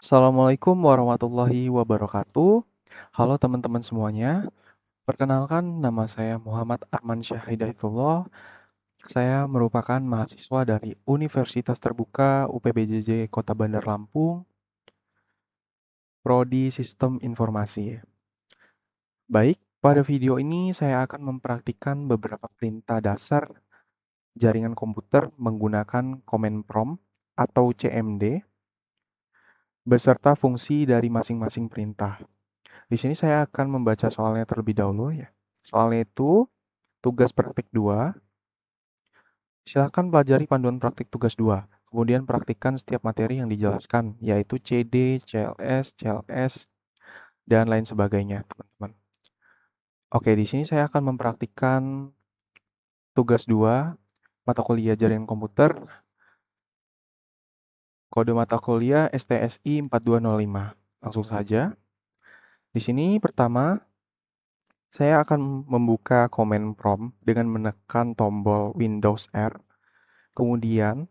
Assalamualaikum warahmatullahi wabarakatuh. Halo teman-teman semuanya. Perkenalkan nama saya Muhammad Arman Syah Hidayatullah. Saya merupakan mahasiswa dari Universitas Terbuka UPBJJ Kota Bandar Lampung, Prodi Sistem Informasi. Baik, pada video ini saya akan mempraktikkan beberapa perintah dasar jaringan komputer menggunakan command prompt atau CMD beserta fungsi dari masing-masing perintah. Di sini saya akan membaca soalnya terlebih dahulu ya. Soalnya itu tugas praktik 2. Silakan pelajari panduan praktik tugas 2. Kemudian praktikkan setiap materi yang dijelaskan, yaitu CD, CLS, CLS, dan lain sebagainya, teman-teman. Oke, di sini saya akan mempraktikkan tugas 2, mata kuliah jaringan komputer, kode mata kuliah STSI 4205. Langsung saja. Di sini pertama, saya akan membuka command prompt dengan menekan tombol Windows R. Kemudian,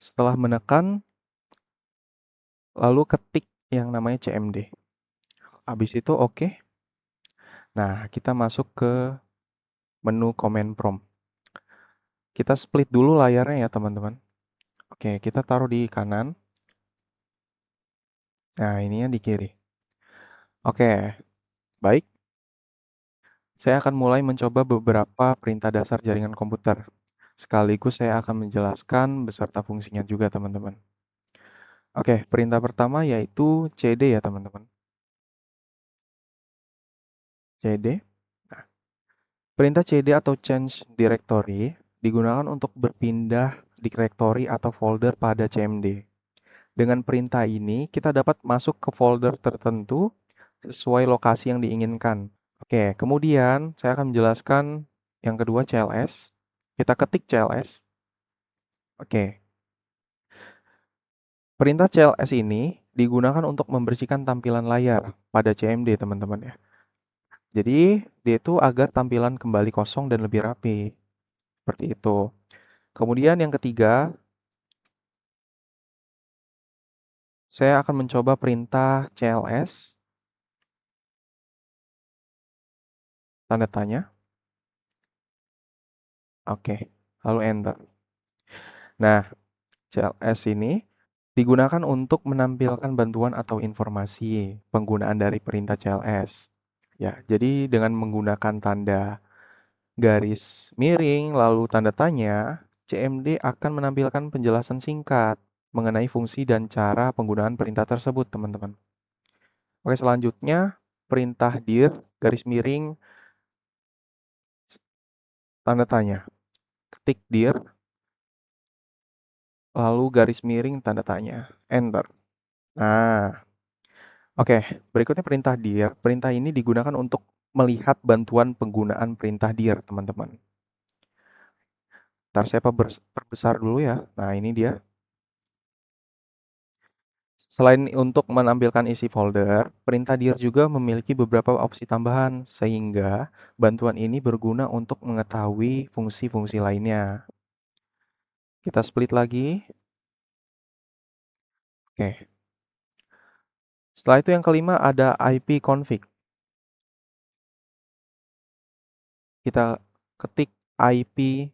setelah menekan, lalu ketik yang namanya CMD. Habis itu oke. Nah, kita masuk ke menu command prompt. Kita split dulu layarnya ya, teman-teman. Oke, kita taruh di kanan. Nah, ininya di kiri. Oke, baik. Saya akan mulai mencoba beberapa perintah dasar jaringan komputer. Sekaligus saya akan menjelaskan beserta fungsinya juga, teman-teman. Oke, perintah pertama yaitu CD ya, teman-teman. CD. Nah, perintah CD atau change directory digunakan untuk berpindah directory atau folder pada CMD. Dengan perintah ini, kita dapat masuk ke folder tertentu sesuai lokasi yang diinginkan. Oke, kemudian saya akan menjelaskan yang kedua CLS. Kita ketik CLS. Oke, perintah CLS ini digunakan untuk membersihkan tampilan layar pada CMD, teman-teman ya. Jadi, dia itu agar tampilan kembali kosong dan lebih rapi. Seperti itu. Kemudian yang ketiga, saya akan mencoba perintah CLS, tanda tanya. Oke, lalu enter. Nah, CLS ini digunakan untuk menampilkan bantuan atau informasi penggunaan dari perintah CLS. Ya, jadi dengan menggunakan tanda garis miring lalu tanda tanya, CMD akan menampilkan penjelasan singkat mengenai fungsi dan cara penggunaan perintah tersebut, teman-teman. Oke, selanjutnya perintah dir garis miring tanda tanya. Ketik dir lalu garis miring tanda tanya. Enter. Nah, oke, berikutnya perintah dir. Perintah ini digunakan untuk melihat bantuan penggunaan perintah dir, teman-teman. Ntar saya perbesar dulu ya. Nah, ini dia. Selain untuk menampilkan isi folder, perintah dir juga memiliki beberapa opsi tambahan, sehingga bantuan ini berguna untuk mengetahui fungsi-fungsi lainnya. Kita split lagi. Oke. Setelah itu yang kelima ada IP config. Kita ketik IP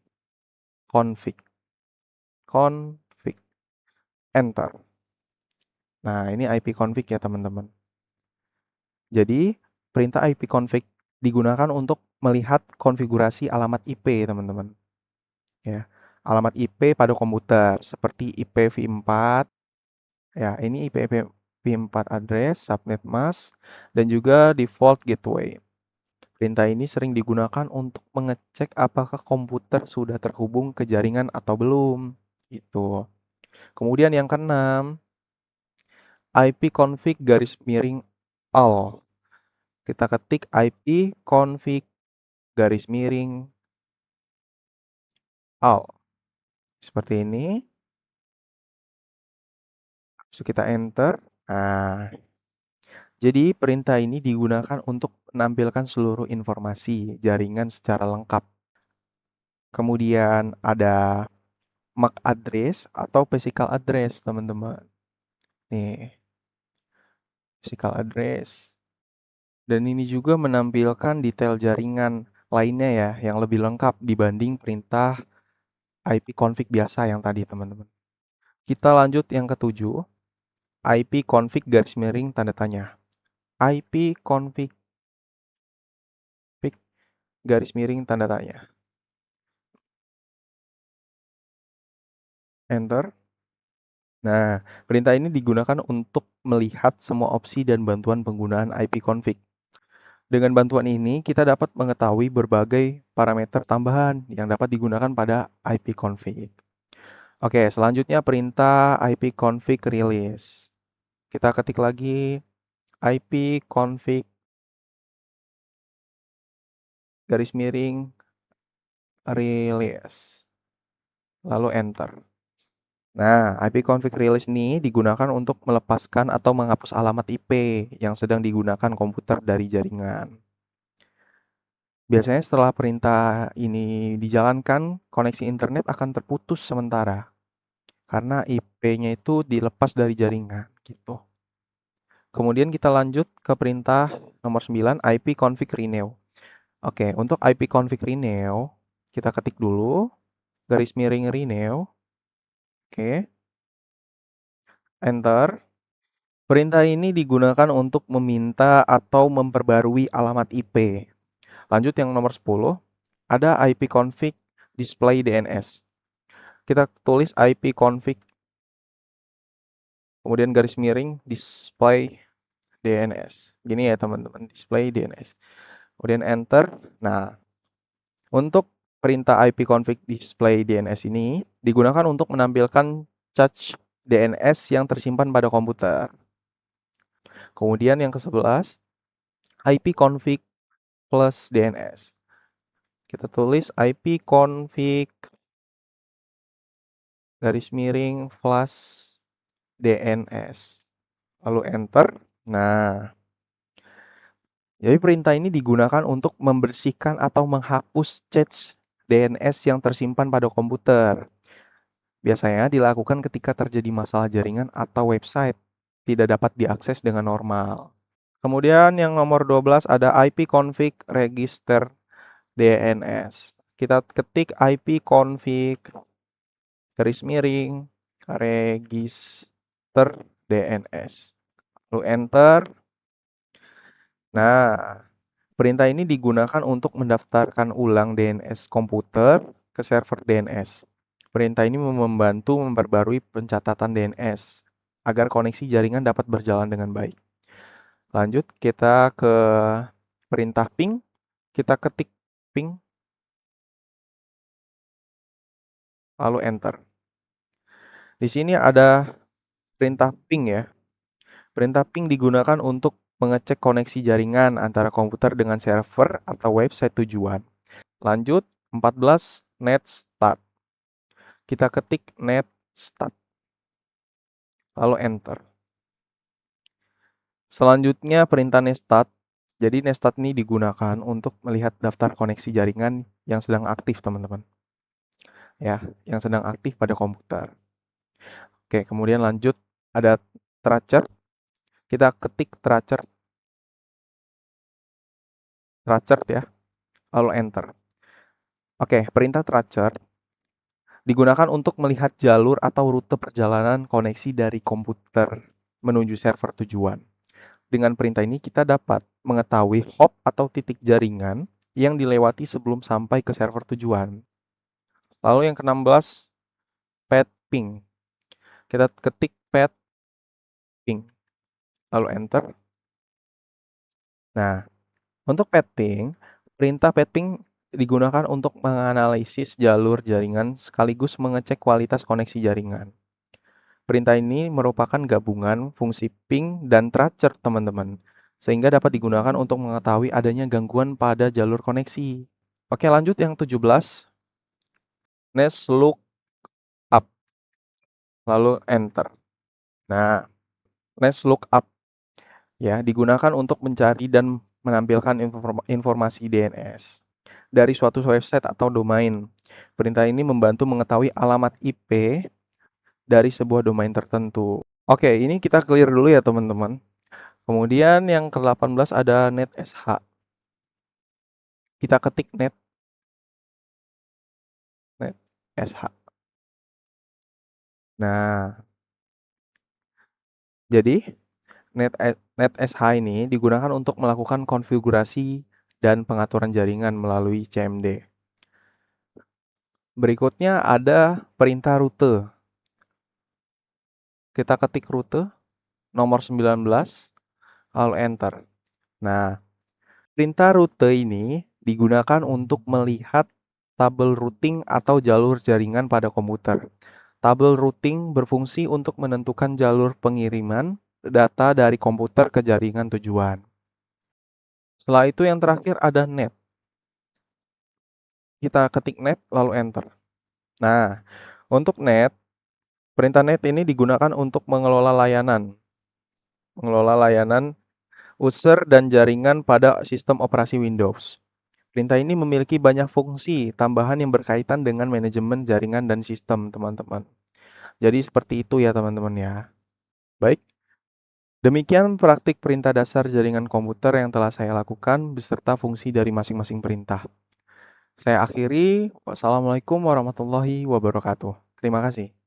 config. Config. Enter. Nah, ini IP config ya, teman-teman. Jadi, perintah IP config digunakan untuk melihat konfigurasi alamat IP, teman-teman. Ya, alamat IP pada komputer seperti IPv4. Ya, ini IPv4 address, subnet mask, dan juga default gateway. Perintah ini sering digunakan untuk mengecek apakah komputer sudah terhubung ke jaringan atau belum. Itu. Kemudian yang keenam, IP config garis miring all. Kita ketik IP config garis miring all. Seperti ini. Terus kita enter. Nah, jadi perintah ini digunakan untuk menampilkan seluruh informasi jaringan secara lengkap. Kemudian ada MAC address atau physical address, teman-teman. Nih, physical address. Dan ini juga menampilkan detail jaringan lainnya ya, yang lebih lengkap dibanding perintah ipconfig biasa yang tadi, teman-teman. Kita lanjut yang ketujuh, ipconfig garis miring tanda tanya. ipconfig garis miring tanda tanya. Enter. Nah, perintah ini digunakan untuk melihat semua opsi dan bantuan penggunaan ipconfig. Dengan bantuan ini, kita dapat mengetahui berbagai parameter tambahan yang dapat digunakan pada ipconfig. Oke, selanjutnya perintah ipconfig release. Kita ketik lagi ipconfig garis miring release. Lalu enter. Nah, ipconfig release ini digunakan untuk melepaskan atau menghapus alamat IP yang sedang digunakan komputer dari jaringan. Biasanya setelah perintah ini dijalankan, koneksi internet akan terputus sementara karena IP-nya itu dilepas dari jaringan gitu. Kemudian kita lanjut ke perintah nomor 9, ipconfig renew. Oke, untuk ipconfig renew, kita ketik dulu garis miring renew. Oke. Enter. Perintah ini digunakan untuk meminta atau memperbarui alamat IP. Lanjut yang nomor 10, ada ipconfig display DNS. Kita tulis ipconfig kemudian garis miring display DNS. Gini ya teman-teman, display DNS. Kemudian enter. Nah, untuk perintah ipconfig display DNS ini digunakan untuk menampilkan cache DNS yang tersimpan pada komputer. Kemudian yang ke-11, ipconfig plus DNS. Kita tulis ipconfig garis miring plus DNS. Lalu enter. Nah, jadi perintah ini digunakan untuk membersihkan atau menghapus cache DNS yang tersimpan pada komputer. Biasanya dilakukan ketika terjadi masalah jaringan atau website tidak dapat diakses dengan normal. Kemudian yang nomor 12 ada ipconfig register DNS. Kita ketik ipconfig garis miring register DNS. Lalu enter. Nah, perintah ini digunakan untuk mendaftarkan ulang DNS komputer ke server DNS. Perintah ini membantu memperbarui pencatatan DNS agar koneksi jaringan dapat berjalan dengan baik. Lanjut, kita ke perintah ping. Kita ketik ping, lalu enter. Di sini ada perintah ping ya. Perintah ping digunakan untuk mengecek koneksi jaringan antara komputer dengan server atau website tujuan. Lanjut, 14 net start. Kita ketik net start. Lalu enter. Selanjutnya perintah nestat. Jadi nestat ini digunakan untuk melihat daftar koneksi jaringan yang sedang aktif, teman-teman. Ya, yang sedang aktif pada komputer. Oke, kemudian lanjut ada tracer. Kita ketik tracer ya. Lalu enter. Oke, perintah tracer digunakan untuk melihat jalur atau rute perjalanan koneksi dari komputer menuju server tujuan. Dengan perintah ini kita dapat mengetahui hop atau titik jaringan yang dilewati sebelum sampai ke server tujuan. Lalu yang ke-16, pad ping. Kita ketik pad ping. Lalu enter. Nah, untuk pad ping, perintah pad ping digunakan untuk menganalisis jalur jaringan sekaligus mengecek kualitas koneksi jaringan. Perintah ini merupakan gabungan fungsi ping dan tracer, teman-teman, sehingga dapat digunakan untuk mengetahui adanya gangguan pada jalur koneksi. Oke, lanjut yang 17. Next look up. Lalu enter. Nah, next look up ya digunakan untuk mencari dan menampilkan informasi DNS dari suatu website atau domain. Perintah ini membantu mengetahui alamat IP dari sebuah domain tertentu. Oke, ini kita clear dulu ya teman-teman. Kemudian yang ke-18 ada NetSH. Kita ketik NetSH. Nah, jadi NetSH ini digunakan untuk melakukan konfigurasi dan pengaturan jaringan melalui CMD. Berikutnya ada perintah rute. Kita ketik rute nomor 19, lalu enter. Nah, perintah rute ini digunakan untuk melihat tabel routing atau jalur jaringan pada komputer. Tabel routing berfungsi untuk menentukan jalur pengiriman data dari komputer ke jaringan tujuan. Setelah itu yang terakhir ada net. Kita ketik net lalu enter. Nah, untuk net, perintah net ini digunakan untuk mengelola layanan user dan jaringan pada sistem operasi Windows. Perintah ini memiliki banyak fungsi tambahan yang berkaitan dengan manajemen jaringan dan sistem, teman-teman. Jadi seperti itu ya, teman-teman ya. Baik, demikian praktik perintah dasar jaringan komputer yang telah saya lakukan beserta fungsi dari masing-masing perintah. Saya akhiri. Wassalamualaikum warahmatullahi wabarakatuh. Terima kasih.